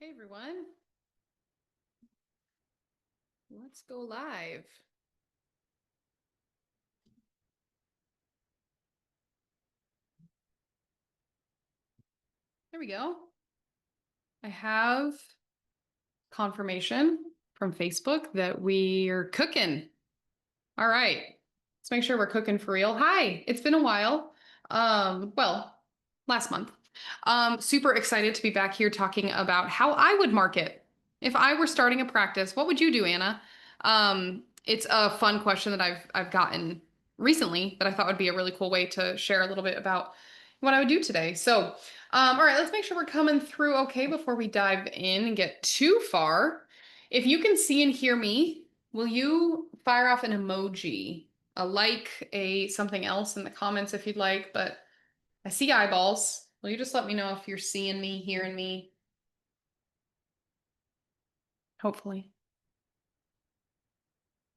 Hey everyone, let's go live. There we go. I have confirmation from Facebook that we're cooking. All right. Let's make sure we're cooking for real. Hi, it's been a while. Well, last month. Super excited to be back here talking about how I would market. If I were starting a practice, what would you do, Anna? It's a fun question that I've gotten recently that I thought would be a really cool way to share a little bit about what I would do today. So, all right, let's make sure we're coming through okay before we dive in and get too far. If you can see and hear me, will you fire off an emoji, a like, a something else in the comments if you'd like? But I see eyeballs. Will you just let me know if you're seeing me, hearing me? Hopefully.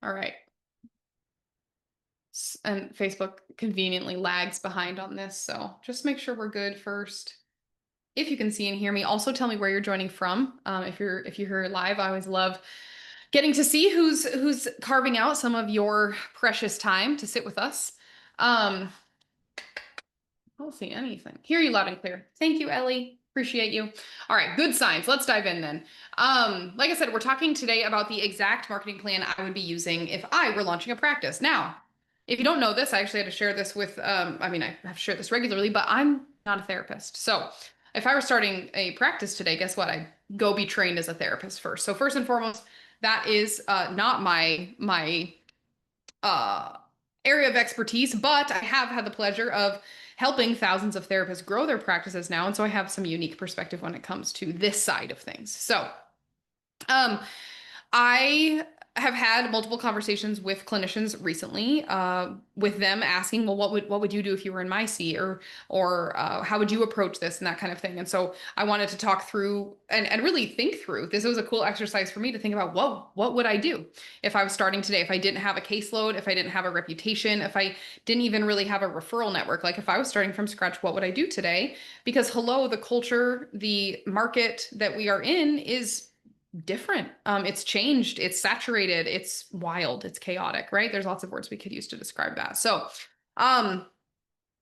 All right. And Facebook conveniently lags behind on this, so just make sure we're good first. If you can see and hear me, also tell me where you're joining from. If you're here live, I always love getting to see who's carving out some of your precious time to sit with us. Um, I don't see anything. Hear you loud and clear. Thank you, Ellie. Appreciate you. All right, good signs. Let's dive in then. Like I said, we're talking today about the exact marketing plan I would be using if I were launching a practice. Now, if you don't know this, I actually had to share this with, I mean, I have shared this regularly, but I'm not a therapist. So if I were starting a practice today, guess what? I'd go be trained as a therapist first. So first and foremost, that is not my uh, area of expertise, but I have had the pleasure of helping thousands of therapists grow their practices now. And so I have some unique perspective when it comes to this side of things. So, um, I have had multiple conversations with clinicians recently, with them asking, well, what would you do if you were in my seat, or how would you approach this and that kind of thing. And so I wanted to talk through and really think through. This was a cool exercise for me to think about, whoa, what would I do if I was starting today? If I didn't have a caseload, if I didn't have a reputation, if I didn't even really have a referral network, like if I was starting from scratch, what would I do today? Because hello, the culture, the market that we are in is different. It's changed, it's saturated, it's wild, it's chaotic, right? There's lots of words we could use to describe that. So, um,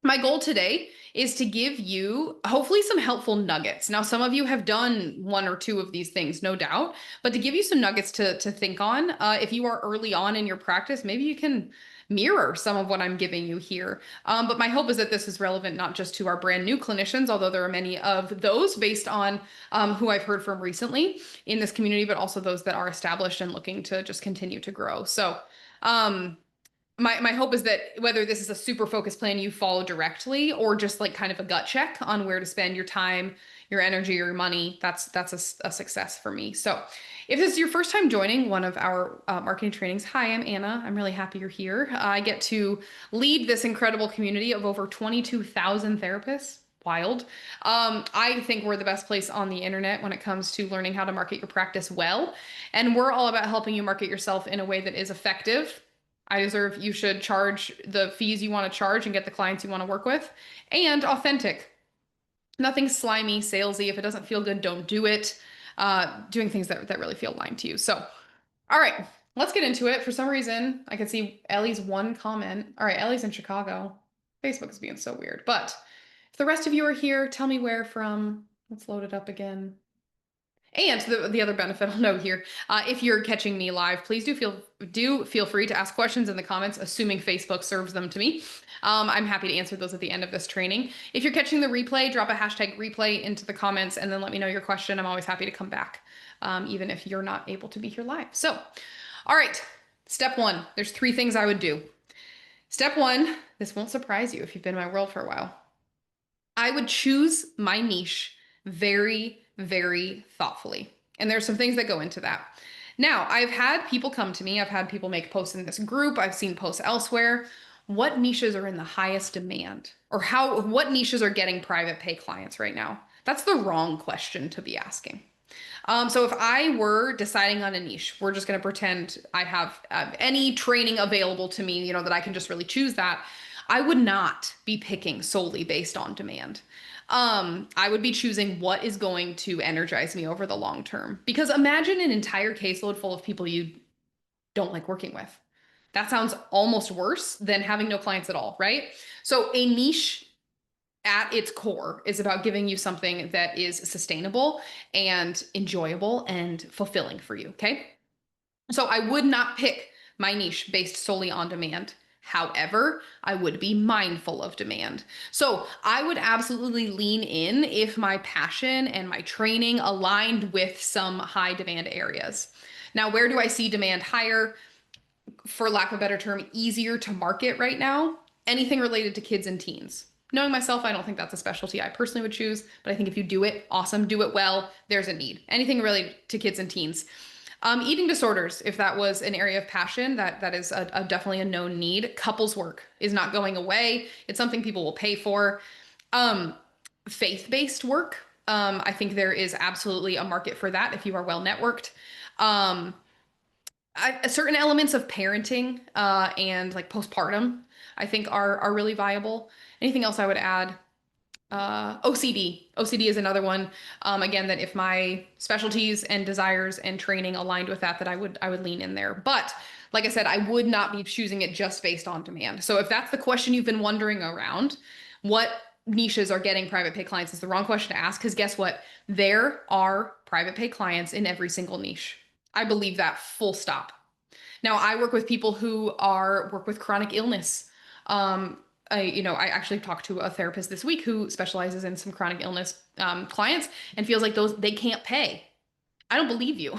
my goal today is to give you hopefully some helpful nuggets. Now, some of you have done one or two of these things, no doubt, but to give you some nuggets to think on. If you are early on in your practice, maybe you can mirror some of what I'm giving you here. But my hope is that this is relevant not just to our brand new clinicians, although there are many of those based on who I've heard from recently in this community, but also those that are established and looking to just continue to grow. So, um, my hope is that whether this is a super focused plan you follow directly or just like kind of a gut check on where to spend your time, your energy, your money, that's a success for me. So if this is your first time joining one of our marketing trainings, hi, I'm Anna. I'm really happy you're here. I get to lead this incredible community of over 22,000 therapists. Wild. I think we're the best place on the internet when it comes to learning how to market your practice well. And we're all about helping you market yourself in a way that is effective. You should charge the fees you want to charge and get the clients you want to work with, and authentic. Nothing slimy, salesy. If it doesn't feel good, don't do it. Doing things that really feel aligned to you. So, all right, let's get into it. For some reason, I can see Ellie's one comment. All right, Ellie's in Chicago. Facebook is being so weird. But if the rest of you are here, tell me where from. Let's load it up again. And the other benefit I'll note here, if you're catching me live, please do feel free to ask questions in the comments, assuming Facebook serves them to me. I'm happy to answer those at the end of this training. If you're catching the replay, drop a hashtag replay into the comments and then let me know your question. I'm always happy to come back, even if you're not able to be here live. So, all right, step one. There's three things I would do. Step one, this won't surprise you if you've been in my world for a while. I would choose my niche very, very thoughtfully. And there's some things that go into that. Now, I've had people come to me, I've had people make posts in this group, I've seen posts elsewhere. What niches are in the highest demand? Or what niches are getting private pay clients right now? That's the wrong question to be asking. So if I were deciding on a niche, we're just going to pretend I have any training available to me, that I can just really choose that. I would not be picking solely based on demand. I would be choosing what is going to energize me over the long term. Because imagine an entire caseload full of people you don't like working with. That sounds almost worse than having no clients at all, right? So a niche at its core is about giving you something that is sustainable and enjoyable and fulfilling for you, okay? So I would not pick my niche based solely on demand. However, I would be mindful of demand. So I would absolutely lean in if my passion and my training aligned with some high demand areas. Now, where do I see demand higher? For lack of a better term, easier to market right now? Anything related to kids and teens. Knowing myself, I don't think that's a specialty I personally would choose, but I think if you do it, awesome, do it well, there's a need. Anything related to kids and teens. Eating disorders, if that was an area of passion, that is definitely a known need. Couples work is not going away. It's something people will pay for. Um, Faith-based work, I think there is absolutely a market for that if you are well networked. Um, Certain elements of parenting and like postpartum, I think are really viable. Anything else I would add? OCD. OCD is another one. Again, that if my specialties and desires and training aligned with that, I would lean in there. But like I said, I would not be choosing it just based on demand. So if that's the question you've been wondering around, what niches are getting private pay clients is the wrong question to ask, because guess what? There are private pay clients in every single niche. I believe that full stop. Now, I work with people who work with chronic illness. I actually talked to a therapist this week who specializes in some chronic illness clients and feels like they can't pay. I don't believe you,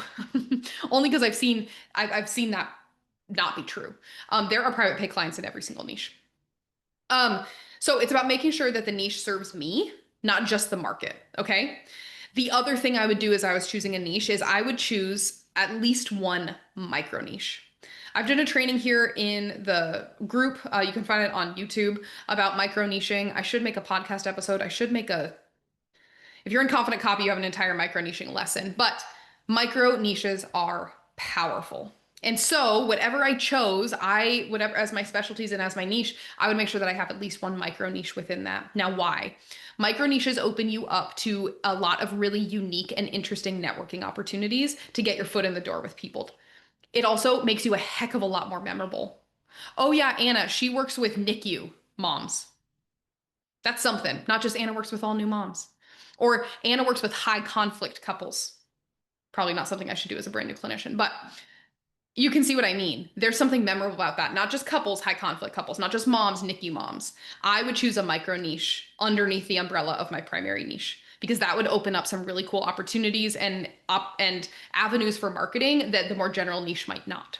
only because I've seen that not be true. There are private pay clients in every single niche. Um, so it's about making sure that the niche serves me, not just the market. Okay. The other thing I would do as I was choosing a niche is I would choose at least one micro niche. I've done a training here in the group. You can find it on YouTube about micro niching. I should make a podcast episode. If you're in Confident Copy, you have an entire micro niching lesson, but micro niches are powerful. And so whatever I chose, whatever as my specialties and as my niche, I would make sure that I have at least one micro niche within that. Now, why? Micro niches open you up to a lot of really unique and interesting networking opportunities to get your foot in the door with people. It also makes you a heck of a lot more memorable. Oh yeah, Anna, she works with NICU moms. That's something. Not just Anna works with all new moms. Or Anna works with high conflict couples. Probably not something I should do as a brand new clinician, but you can see what I mean. There's something memorable about that. Not just couples, high conflict couples, not just moms, NICU moms. I would choose a micro niche underneath the umbrella of my primary niche, because that would open up some really cool opportunities and avenues for marketing that the more general niche might not.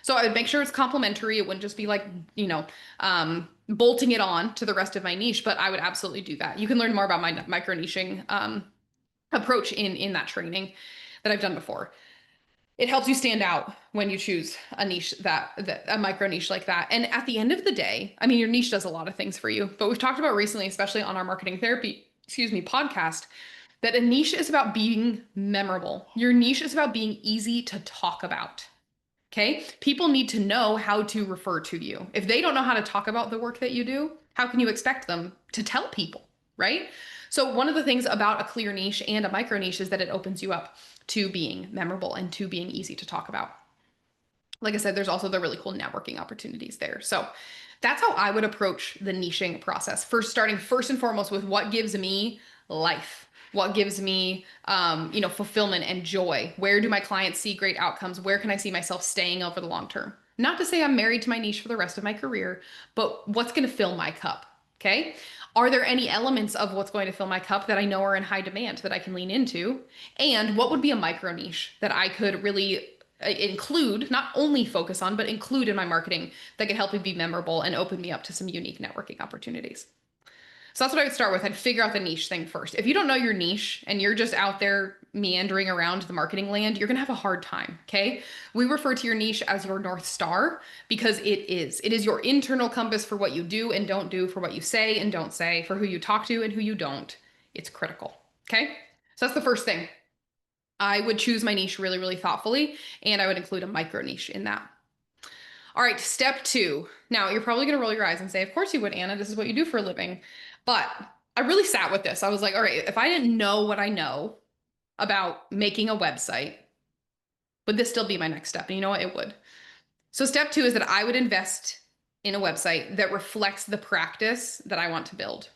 So I would make sure it's complementary. It wouldn't just be like, bolting it on to the rest of my niche, but I would absolutely do that. You can learn more about my micro niching approach in that training that I've done before. It helps you stand out when you choose a niche that a micro niche like that. And at the end of the day, I mean, your niche does a lot of things for you, but we've talked about recently, especially on our marketing therapy, podcast, that a niche is about being memorable. Your niche is about being easy to talk about. Okay. People need to know how to refer to you. If they don't know how to talk about the work that you do, how can you expect them to tell people? Right. So one of the things about a clear niche and a micro niche is that it opens you up to being memorable and to being easy to talk about. Like I said, there's also the really cool networking opportunities there. So that's how I would approach the niching process. Starting first and foremost with what gives me life, what gives me, fulfillment and joy. Where do my clients see great outcomes? Where can I see myself staying over the long term? Not to say I'm married to my niche for the rest of my career, but what's going to fill my cup? Okay. Are there any elements of what's going to fill my cup that I know are in high demand that I can lean into? And what would be a micro niche that I could really include, not only focus on, but include in my marketing that could help me be memorable and open me up to some unique networking opportunities? So that's what I would start with. I'd figure out the niche thing first. If you don't know your niche and you're just out there meandering around the marketing land, you're going to have a hard time. Okay. We refer to your niche as your North Star because it is your internal compass for what you do and don't do, for what you say and don't say, for who you talk to and who you don't. It's critical. Okay. So that's the first thing. I would choose my niche really, really thoughtfully, and I would include a micro niche in that. All right, step 2. Now, you're probably going to roll your eyes and say, of course you would, Anna. This is what you do for a living. But I really sat with this. I was like, all right, if I didn't know what I know about making a website, would this still be my next step? And you know what? It would. So step two is that I would invest in a website that reflects the practice that I want to build.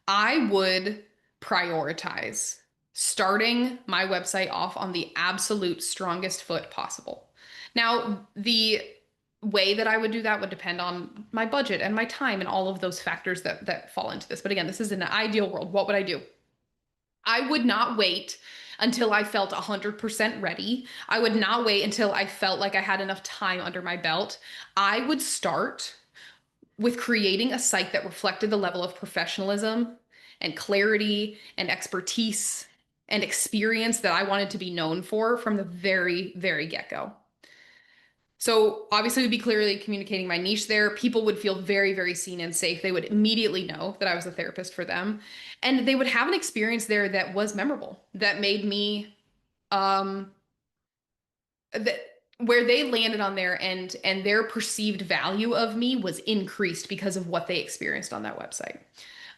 I would prioritize starting my website off on the absolute strongest foot possible. Now, the way that I would do that would depend on my budget and my time and all of those factors that fall into this. But again, this is an ideal world. What would I do? I would not wait until I felt 100% ready. I would not wait until I felt like I had enough time under my belt. I would start with creating a site that reflected the level of professionalism and clarity and expertise and experience that I wanted to be known for from the very, very get-go. So obviously we'd be clearly communicating my niche there. People would feel very, very seen and safe. They would immediately know that I was a therapist for them. And they would have an experience there that was memorable, that made me um that where they landed on their end and their perceived value of me was increased because of what they experienced on that website.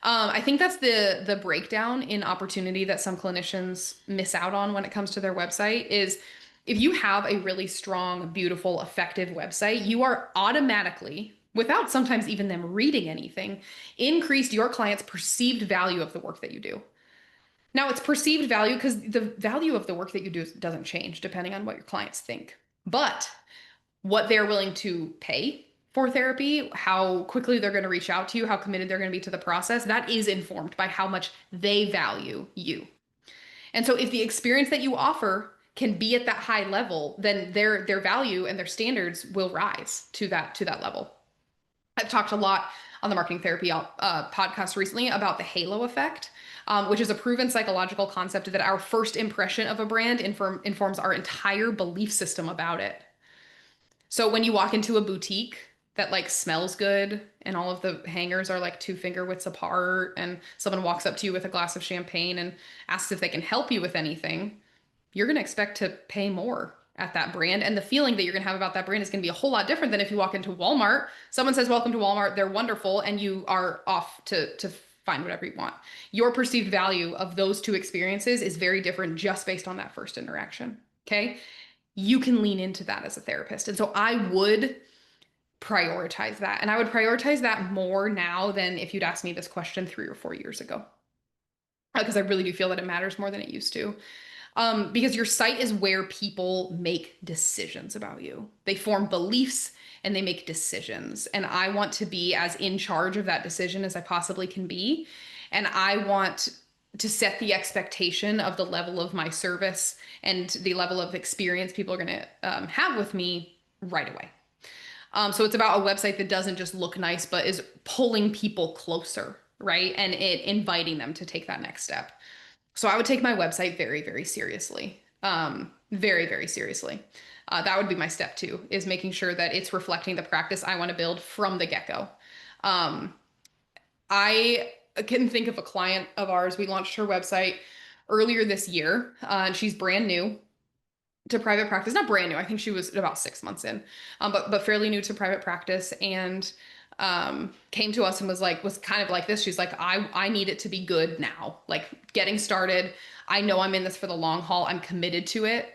I think that's the breakdown in opportunity that some clinicians miss out on when it comes to their website is if you have a really strong, beautiful, effective website, you are automatically, without sometimes even them reading anything, increased your client's perceived value of the work that you do. Now it's perceived value because the value of the work that you do doesn't change depending on what your clients think. But what they're willing to pay for therapy, how quickly they're going to reach out to you, how committed they're going to be to the process, that is informed by how much they value you. And so if the experience that you offer can be at that high level, then their value and their standards will rise to that level. I've talked a lot on the Marketing Therapy podcast recently about the halo effect, which is a proven psychological concept that our first impression of a brand informs our entire belief system about it. So when you walk into a boutique that like smells good and all of the hangers are like 2 finger widths apart, and someone walks up to you with a glass of champagne and asks if they can help you with anything, you're going to expect to pay more at that brand. And the feeling that you're going to have about that brand is going to be a whole lot different than if you walk into Walmart. Someone says, "Welcome to Walmart." They're wonderful. And you are off to find whatever you want. Your perceived value of those two experiences is very different just based on that first interaction. Okay. You can lean into that as a therapist. And so I would prioritize that. And I would prioritize that more now than if you'd asked me this question 3 or 4 years ago. Because I really do feel that it matters more than it used to. Because your site is where people make decisions about you. They form beliefs and they make decisions. And I want to be as in charge of that decision as I possibly can be. And I want to set the expectation of the level of my service and the level of experience people are going to have with me right away. So it's about a website that doesn't just look nice, but is pulling people closer, right? And inviting them to take that next step. So I would take my website very, very seriously. Very, very seriously. That would be my step two, is making sure that it's reflecting the practice I want to build from the get-go. I can think of a client of ours. We launched her website earlier this year, and she's brand new to private practice. Not brand new. I think she was about 6 months in, but fairly new to private practice, and came to us and was kind of like this. She's like, I need it to be good now, like getting started. I know I'm in this for the long haul. I'm committed to it.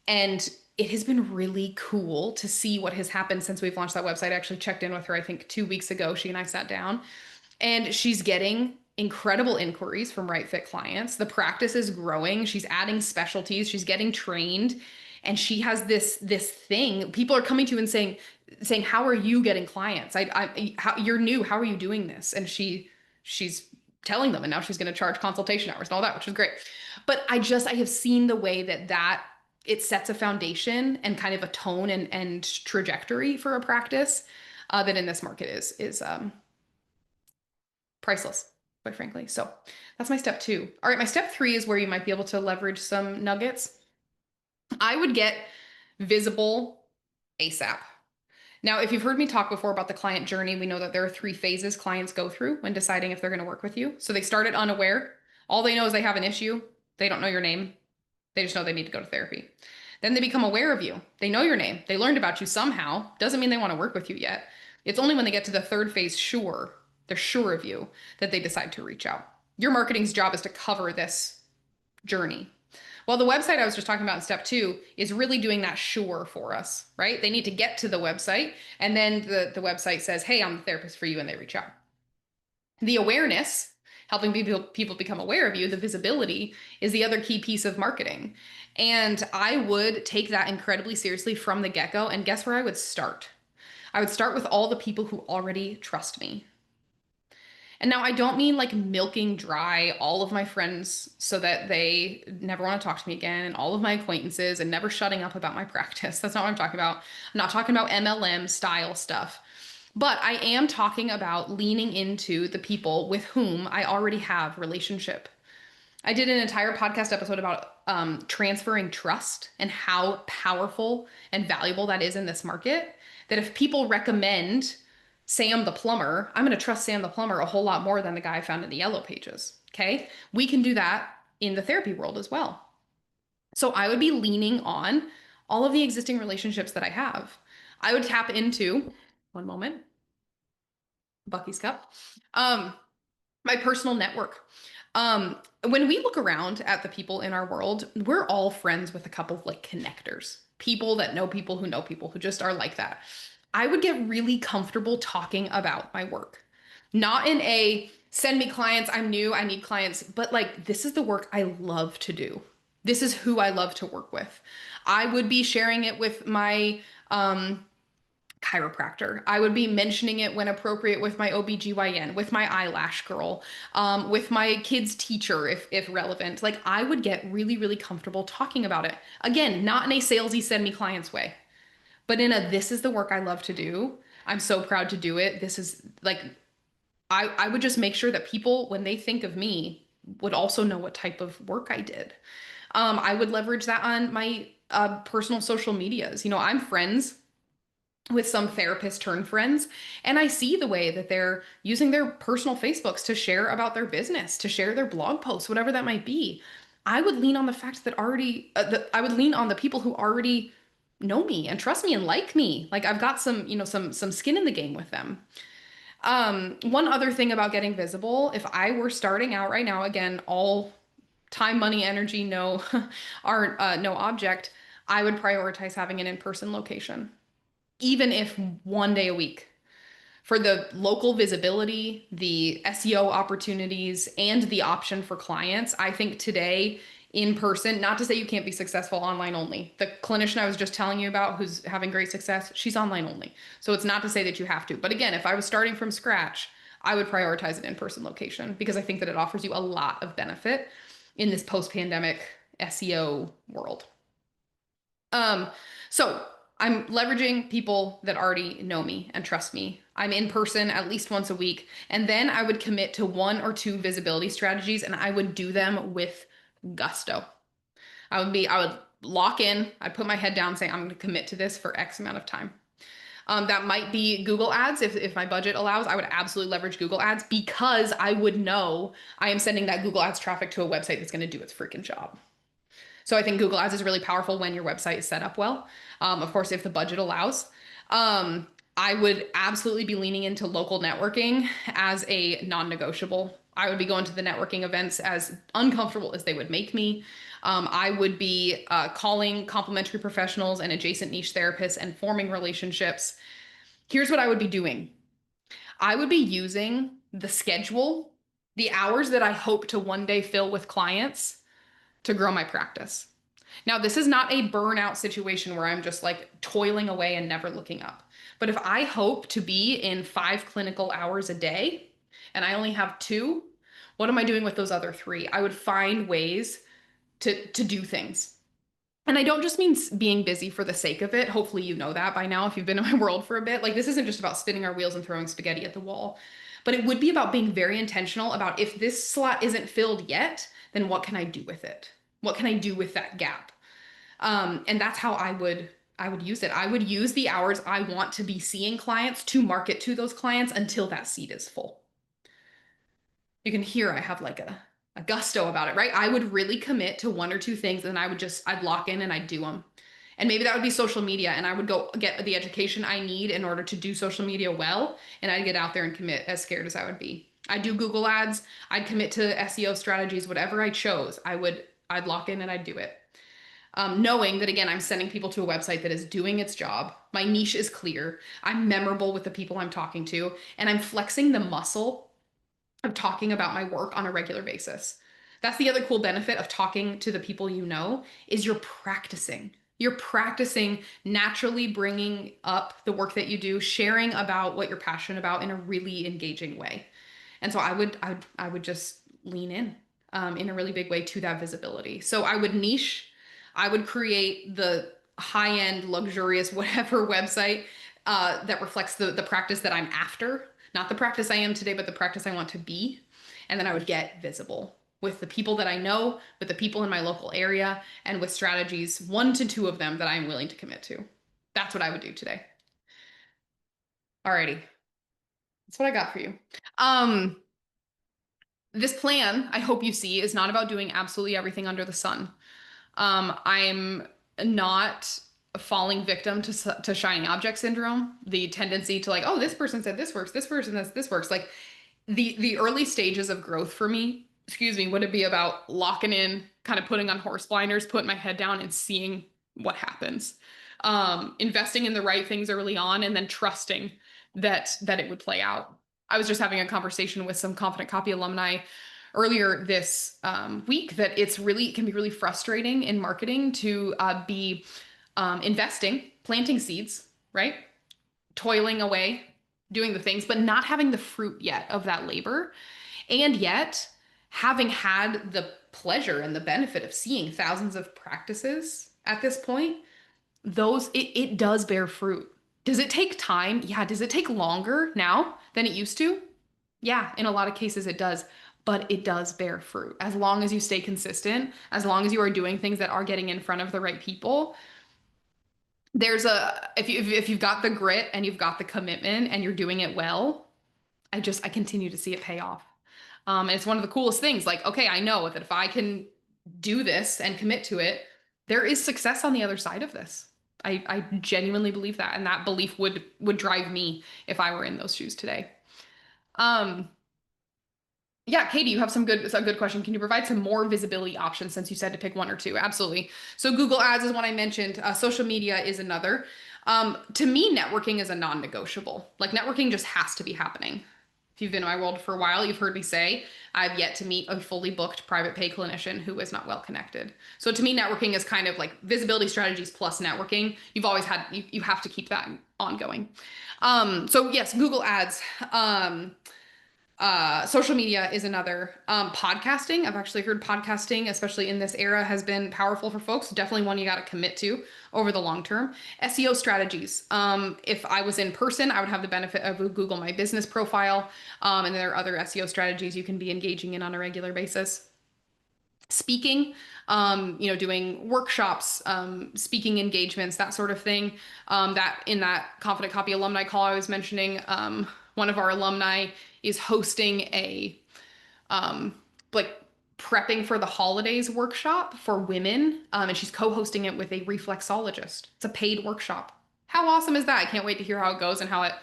And it has been really cool to see what has happened since we've launched that website. I actually checked in with her, I think 2 weeks ago. She and I sat down, and she's getting incredible inquiries from right fit clients. The practice is growing. She's adding specialties. She's getting trained. And she has this thing. People are coming to you and saying, "How are you getting clients? You're new. How are you doing this?" And she's telling them, and now she's going to charge consultation hours and all that, which is great. But I have seen the way that it sets a foundation and kind of a tone and trajectory for a practice that in this market is priceless, quite frankly. So that's my step two. All right, my step three is where you might be able to leverage some nuggets. I would get visible ASAP. Now, if you've heard me talk before about the client journey, we know that there are 3 phases clients go through when deciding if they're going to work with you. So they start at unaware. All they know is they have an issue. They don't know your name. They just know they need to go to therapy. Then they become aware of you. They know your name. They learned about you somehow. Doesn't mean they want to work with you yet. It's only when they get to the 3rd phase, sure, They're sure of you that they decide to reach out. Your marketing's job is to cover this journey. Well, the website I was just talking about in step 2 is really doing that sure for us, right? They need to get to the website, and then the website says, hey, I'm the therapist for you, and they reach out. The awareness, helping people become aware of you, the visibility is the other key piece of marketing. And I would take that incredibly seriously from the get-go. And guess where I would start? I would start with all the people who already trust me. And now I don't mean like milking dry all of my friends so that they never want to talk to me again, and all of my acquaintances, and never shutting up about my practice. That's not what I'm talking about. I'm not talking about MLM style stuff. But I am talking about leaning into the people with whom I already have relationship. I did an entire podcast episode about transferring trust and how powerful and valuable that is in this market. That if people recommend Sam the plumber, I'm going to trust Sam the plumber a whole lot more than the guy I found in the yellow pages. Okay. We can do that in the therapy world as well. So I would be leaning on all of the existing relationships that I have. I would tap into, one moment, Bucky's cup, my personal network. When we look around at the people in our world, we're all friends with a couple of like connectors, people that know people who just are like that. I would get really comfortable talking about my work, not in a send me clients, I'm new, I need clients, but like this is the work I love to do. This is who I love to work with. I would be sharing it with my chiropractor. I would be mentioning it when appropriate with my OBGYN, with my eyelash girl, with my kid's teacher, if relevant. Like I would get really, really comfortable talking about it. Again, not in a salesy send me clients way, but in a this is the work I love to do. I'm so proud to do it. This is like, I would just make sure that people, when they think of me, would also know what type of work I did. I would leverage that on my personal social medias. You know, I'm friends with some therapist turn friends, and I see the way that they're using their personal Facebooks to share about their business, to share their blog posts, whatever that might be. I would lean on the fact that I would lean on the people who already know me and trust me and like me. Like I've got some, you know, some skin in the game with them. One other thing about getting visible, if I were starting out right now, again, all time, money, energy, no, are no object, I would prioritize having an in-person location, even if one day a week, for the local visibility, the SEO opportunities, and the option for clients. I think today, in person, not to say you can't be successful online only. The clinician I was just telling you about who's having great success, she's online only. So it's not to say that you have to. But again, if I was starting from scratch, I would prioritize an in-person location because I think that it offers you a lot of benefit in this post-pandemic SEO world. So I'm leveraging people that already know me and trust me. I'm in person at least once a week. And then I would commit to 1 or 2 visibility strategies, and I would do them with gusto. I would lock in, I'd put my head down, say, I'm going to commit to this for X amount of time. That might be Google ads. If my budget allows, I would absolutely leverage Google ads because I would know I am sending that Google ads traffic to a website that's going to do its freaking job. So I think Google Ads is really powerful when your website is set up well. Of course, if the budget allows. I would absolutely be leaning into local networking as a non-negotiable. I would be going to the networking events as uncomfortable as they would make me. I would be calling complementary professionals and adjacent niche therapists and forming relationships. Here's what I would be doing. I would be using the schedule, the hours that I hope to one day fill with clients to grow my practice. Now, this is not a burnout situation where I'm just like toiling away and never looking up. But if I hope to be in 5 clinical hours a day and I only have 2, what am I doing with those other 3? I would find ways to do things. And I don't just mean being busy for the sake of it. Hopefully you know that by now if you've been in my world for a bit. Like this isn't just about spinning our wheels and throwing spaghetti at the wall. But it would be about being very intentional about if this slot isn't filled yet, then what can I do with it? What can I do with that gap? And that's how I would use it. I would use the hours I want to be seeing clients to market to those clients until that seat is full. You can hear I have like a gusto about it, right? I would really commit to 1 or 2 things and I'd lock in and I'd do them. And maybe that would be social media, and I would go get the education I need in order to do social media well, and I'd get out there and commit as scared as I would be. I'd do Google ads, I'd commit to SEO strategies, whatever I chose, I'd lock in and I'd do it. Knowing that again, I'm sending people to a website that is doing its job. My niche is clear. I'm memorable with the people I'm talking to, and I'm flexing the muscle of talking about my work on a regular basis. That's the other cool benefit of talking to the people you know is you're practicing. You're practicing naturally bringing up the work that you do, sharing about what you're passionate about in a really engaging way. And so I would just lean in a really big way to that visibility. So I would niche, I would create the high-end, luxurious, whatever website that reflects the practice that I'm after, not the practice I am today, but the practice I want to be. And then I would get visible with the people that I know, with the people in my local area, and with strategies, 1 to 2 of them that I'm willing to commit to. That's what I would do today. Alrighty, that's what I got for you. Um, this plan, I hope you see, is not about doing absolutely everything under the sun. I'm not falling victim to shiny object syndrome, the tendency to like, oh, this person said this works, this person says this works. Like the early stages of growth for me, excuse me, would it be about locking in, kind of putting on horse blinders, putting my head down and seeing what happens. Investing in the right things early on and then trusting that it would play out. I was just having a conversation with some Confident Copy alumni earlier this week that it can be really frustrating in marketing to be investing, planting seeds, right? Toiling away, doing the things, but not having the fruit yet of that labor. And yet, having had the pleasure and the benefit of seeing thousands of practices at this point, it does bear fruit. Does it take time? Yeah. Does it take longer now than it used to? Yeah, in a lot of cases it does, but it does bear fruit. As long as you stay consistent, as long as you are doing things that are getting in front of the right people, if you've got the grit and you've got the commitment and you're doing it well, I continue to see it pay off. And it's one of the coolest things. Like, okay, I know that if I can do this and commit to it, there is success on the other side of this. I genuinely believe that, and that belief would drive me if I were in those shoes today. Um, Yeah, Katie, you have a good question. Can you provide some more visibility options since you said to pick 1 or 2? Absolutely. So Google Ads is one I mentioned. Social media is another. To me, networking is a non-negotiable. Like networking just has to be happening. If you've been in my world for a while, you've heard me say I've yet to meet a fully booked private pay clinician who is not well connected. So to me, networking is kind of like visibility strategies plus networking. You have to keep that ongoing. So yes, Google Ads. Social media is another. Podcasting, I've actually heard podcasting, especially in this era, has been powerful for folks. Definitely one you got to commit to over the long term. SEO strategies. If I was in person, I would have the benefit of Google My Business profile. And there are other SEO strategies you can be engaging in on a regular basis. Speaking, doing workshops, speaking engagements, that sort of thing. That in that Confident Copy alumni call I was mentioning, one of our alumni is hosting a like prepping for the holidays workshop for women, and she's co-hosting it with a reflexologist. It's a paid workshop. How awesome is that? I can't wait to hear how it goes and how it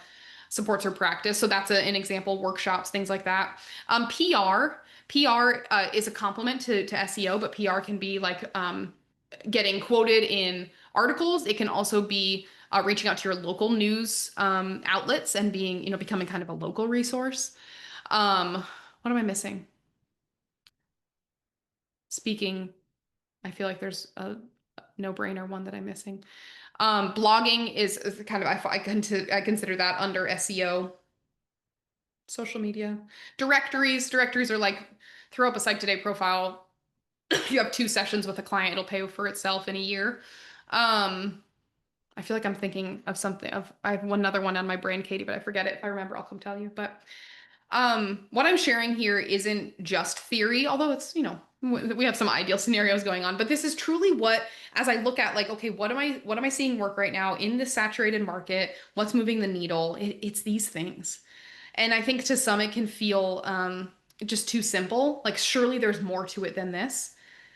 supports her practice. So that's an example, workshops, things like that. PR is a complement to SEO, but PR can be like getting quoted in articles. It can also be reaching out to your local news outlets and becoming kind of a local resource. What am I missing? Speaking, I feel like there's a no-brainer one that I'm missing. Blogging is kind of, I consider that under SEO. Social media. Directories are like, throw up a Psych Today profile. If you have 2 sessions with a client, it'll pay for itself in a year. I feel like I'm thinking of something I have another one on my brain, Katie, but I forget it. If I remember, I'll come tell you. But what I'm sharing here isn't just theory, although it's, we have some ideal scenarios going on, but this is truly what, as I look at like, okay, what am I seeing work right now in this saturated market? What's moving the needle? It's these things. And I think to some it can feel just too simple. Like surely there's more to it than this.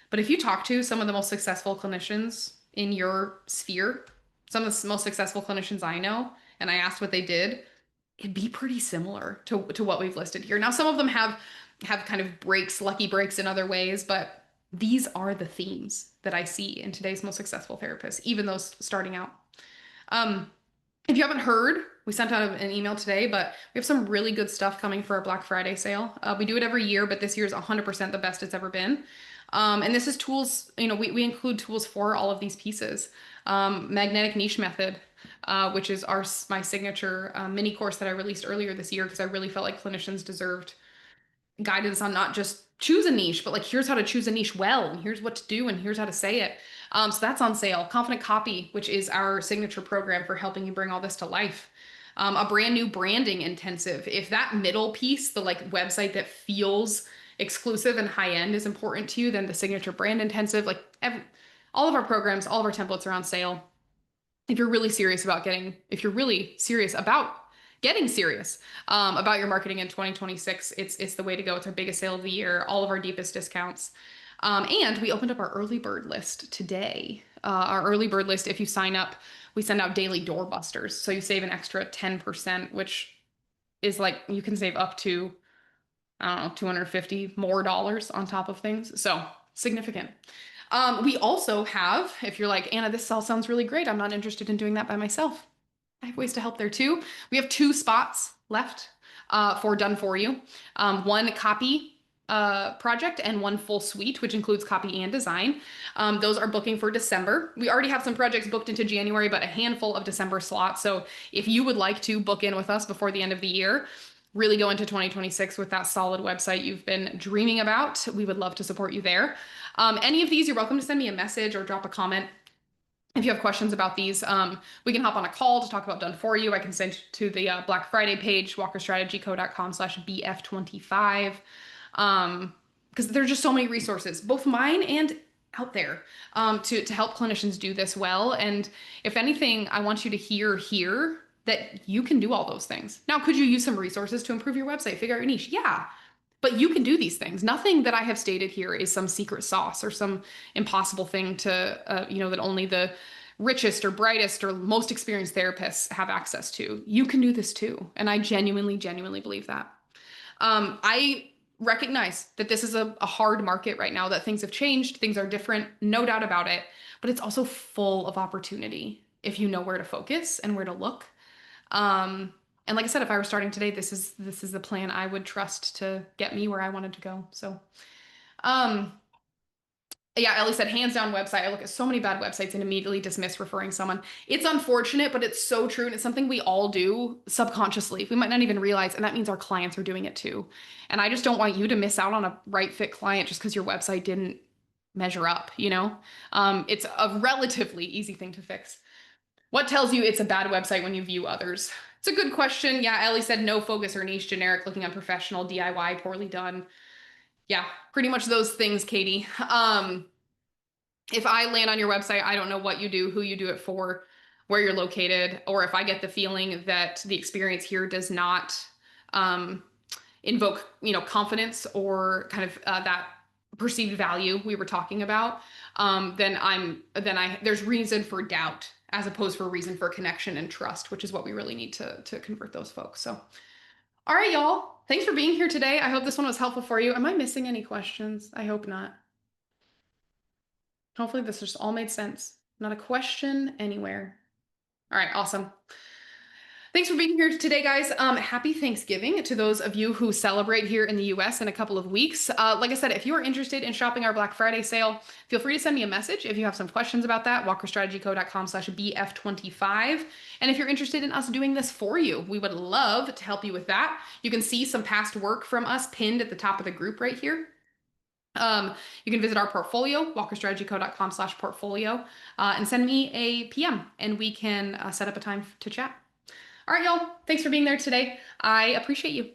But if you talk to some of the most successful clinicians in your sphere, some of the most successful clinicians I know, and I asked what they did, it'd be pretty similar to what we've listed here. Now, some of them have kind of breaks, lucky breaks in other ways, but these are the themes that I see in today's most successful therapists, even those starting out. Um, if you haven't heard, we sent out an email today, but we have some really good stuff coming for our Black Friday sale. We do it every year, but this year is 100% the best it's ever been. And this is tools, we include tools for all of these pieces. Magnetic niche method, which is my signature mini course that I released earlier this year because I really felt like clinicians deserved guidance on not just choose a niche, but like here's how to choose a niche well, and here's what to do, and here's how to say it. So that's on sale. Confident Copy, which is our signature program for helping you bring all this to life. A brand new branding intensive. If that middle piece, the like website that feels exclusive and high end is important to you, then the signature brand intensive, all of our programs, all of our templates are on sale. If you're really serious about getting serious about your marketing in 2026, it's the way to go. It's our biggest sale of the year, all of our deepest discounts. And we opened up our early bird list today. Our early bird list, if you sign up, we send out daily doorbusters. So you save an extra 10%, which is like you can save up to, I don't know, $250 more on top of things. So significant. We also have, if you're like, Anna, this all sounds really great, I'm not interested in doing that by myself, I have ways to help there too. We have 2 spots left for done for you. One copy project and one full suite, which includes copy and design. Those are booking for December. We already have some projects booked into January, but a handful of December slots. So if you would like to book in with us before the end of the year, really go into 2026 with that solid website you've been dreaming about, we would love to support you there. Any of these, you're welcome to send me a message or drop a comment. If you have questions about these, we can hop on a call to talk about done for you. I can send to the Black Friday page, walkerstrategyco.com/bf25. Because there's just so many resources, both mine and out there, to help clinicians do this well. And if anything, I want you to hear here that you can do all those things. Now, could you use some resources to improve your website, figure out your niche? Yeah. But you can do these things. Nothing that I have stated here is some secret sauce or some impossible thing to, that only the richest or brightest or most experienced therapists have access to. You can do this too. And I genuinely, genuinely believe that. I recognize that this is a hard market right now, that things have changed, things are different, no doubt about it. But it's also full of opportunity if you know where to focus and where to look. And like I said, if I were starting today, this is the plan I would trust to get me where I wanted to go. So, yeah, Ellie said, hands down website. I look at so many bad websites and immediately dismiss referring someone. It's unfortunate, but it's so true. And it's something we all do subconsciously. We might not even realize. And that means our clients are doing it too. And I just don't want you to miss out on a right fit client just because your website didn't measure up, It's a relatively easy thing to fix. What tells you it's a bad website when you view others? It's a good question. Yeah, Ellie said no focus or niche, generic, looking unprofessional, DIY, poorly done. Yeah, pretty much those things, Katie. If I land on your website, I don't know what you do, who you do it for, where you're located, or if I get the feeling that the experience here does not invoke, confidence or kind of that perceived value we were talking about, then there's reason for doubt as opposed for reason for connection and trust, which is what we really need to convert those folks. So, all right, y'all. Thanks for being here today. I hope this one was helpful for you. Am I missing any questions? I hope not. Hopefully this just all made sense. Not a question anywhere. All right, awesome. Thanks for being here today, guys. Happy Thanksgiving to those of you who celebrate here in the US in a couple of weeks. Like I said, if you are interested in shopping our Black Friday sale, feel free to send me a message if you have some questions about that, walkerstrategyco.com/bf25. And if you're interested in us doing this for you, we would love to help you with that. You can see some past work from us pinned at the top of the group right here. You can visit our portfolio, walkerstrategyco.com/portfolio, and send me a PM and we can set up a time to chat. All right, y'all. Thanks for being there today. I appreciate you.